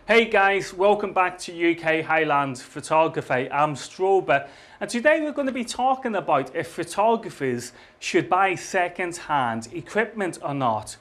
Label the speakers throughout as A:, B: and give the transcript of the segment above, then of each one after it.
A: Hey guys, welcome back to UK Highland Photography. I'm Strober, and today we're going to be talking about if photographers should buy second-hand equipment or not.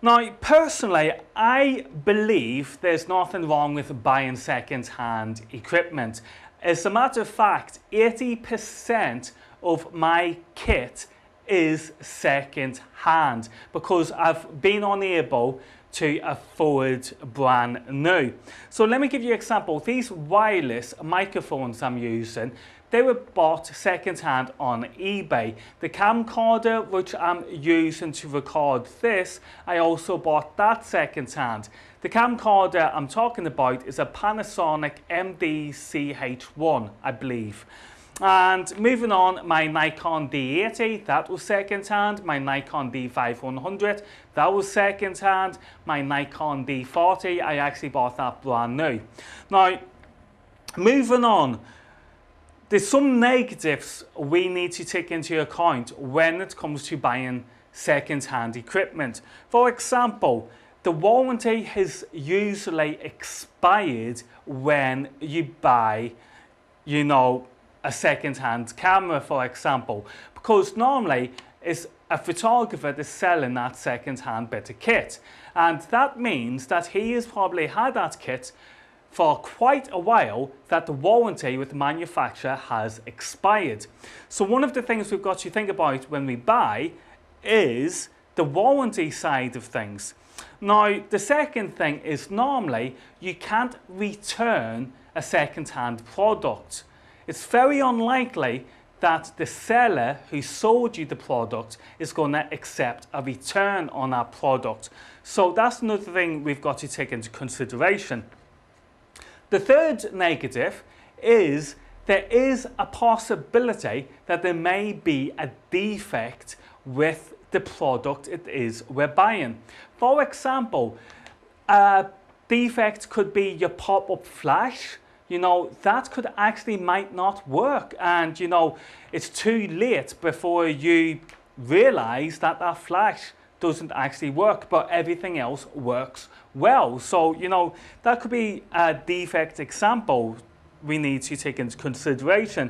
A: Now, personally, I believe there's nothing wrong with buying second-hand equipment. As a matter of fact, 80% of my kit is second-hand because I've been unable to afford brand new. So let me give you an example. These wireless microphones I'm using, they were bought second-hand on eBay. The camcorder which I'm using to record this, I also bought that second-hand. The camcorder I'm talking about is a Panasonic MD-CH1, I believe. And moving on, my Nikon D80, that was second-hand. My Nikon D5100, that was second-hand. My Nikon D40, I actually bought that brand new. Now, moving on, there's some negatives we need to take into account when it comes to buying second-hand equipment. For example, the warranty has usually expired when you buy, a second-hand camera, for example, because normally it's a photographer that's selling that second-hand bit of kit, and that means that he has probably had that kit for quite a while, that the warranty with the manufacturer has expired. So one of the things we've got to think about when we buy is the warranty side of things. Now, the second thing is normally you can't return a second-hand product. It's very unlikely that the seller who sold you the product is going to accept a return on that product. So that's another thing we've got to take into consideration. The third negative is there is a possibility that there may be a defect with the product it is we're buying. For example, a defect could be your pop-up flash. That could actually might not work, and it's too late before you realize that that flash doesn't actually work, but everything else works well. So that could be a defect example we need to take into consideration.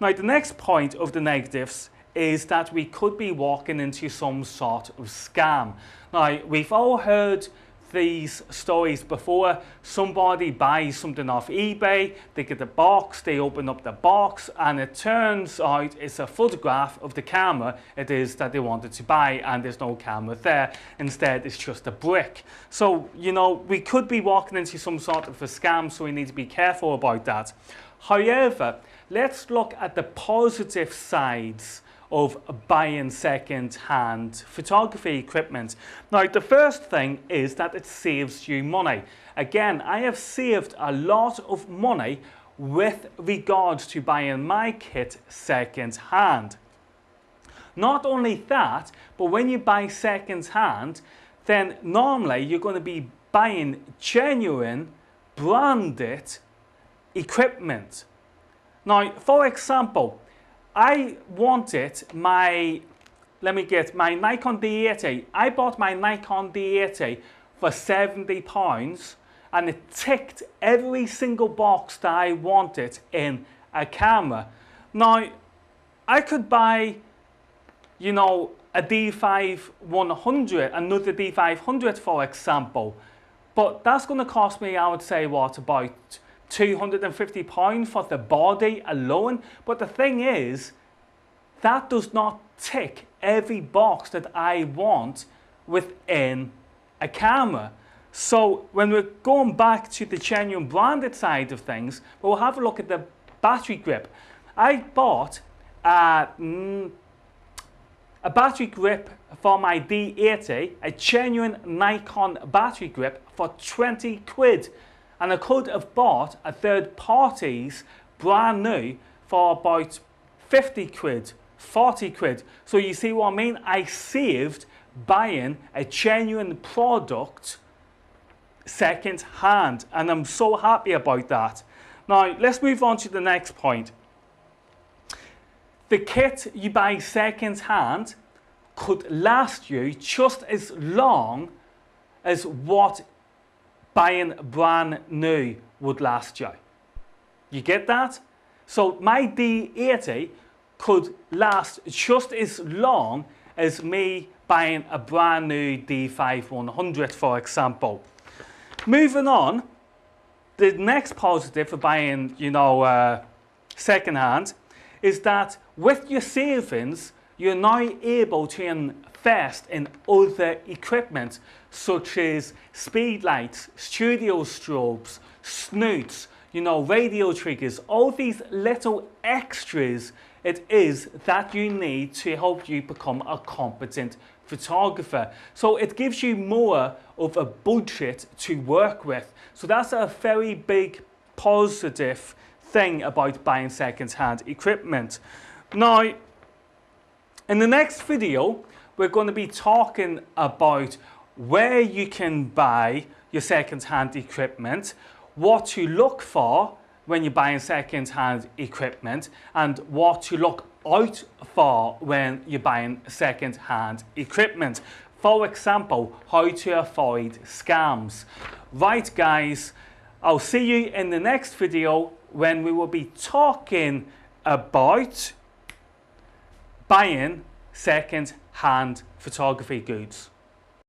A: Now, the next point of the negatives is that we could be walking into some sort of scam. Now, we've all heard these stories before. Somebody buys something off eBay, they get the box, they open up the box, and it turns out it's a photograph of the camera it is that they wanted to buy, and there's no camera there. Instead, it's just a brick. So, we could be walking into some sort of a scam, so we need to be careful about that. However, let's look at the positive sides of buying second-hand photography equipment. Now, the first thing is that it saves you money. Again, I have saved a lot of money with regards to buying my kit second-hand. Not only that, but when you buy second-hand, then normally you're going to be buying genuine, branded equipment. Now, for example, I wanted my Nikon D80. I bought my Nikon D80 for £70, and it ticked every single box that I wanted in a camera. Now, I could buy, a D5100, another D500, for example, but that's going to cost me, I would say, about £250 for the body alone. But the thing is, that does not tick every box that I want within a camera. So when we're going back to the genuine branded side of things, we'll have a look at the battery grip. I bought a battery grip for my D80, a genuine Nikon battery grip, for 20 quid. And I could have bought a third party's brand new for about 50 quid, 40 quid. So you see what I mean? I saved buying a genuine product second hand, and I'm so happy about that. Now, let's move on to the next point. The kit you buy second hand could last you just as long as what buying brand new would last you. You get that? So my D80 could last just as long as me buying a brand new D5100, for example. Moving on, the next positive for buying, second hand is that with your savings, you're now able to invest in other equipment such as speed lights, studio strobes, snoots, radio triggers, all these little extras it is that you need to help you become a competent photographer. So it gives you more of a budget to work with. So that's a very big positive thing about buying second-hand equipment. Now, in the next video, we're going to be talking about where you can buy your second-hand equipment, what to look for when you're buying second-hand equipment, and what to look out for when you're buying second-hand equipment. For example, how to avoid scams. Right guys, I'll see you in the next video when we will be talking about buying second-hand photography goods.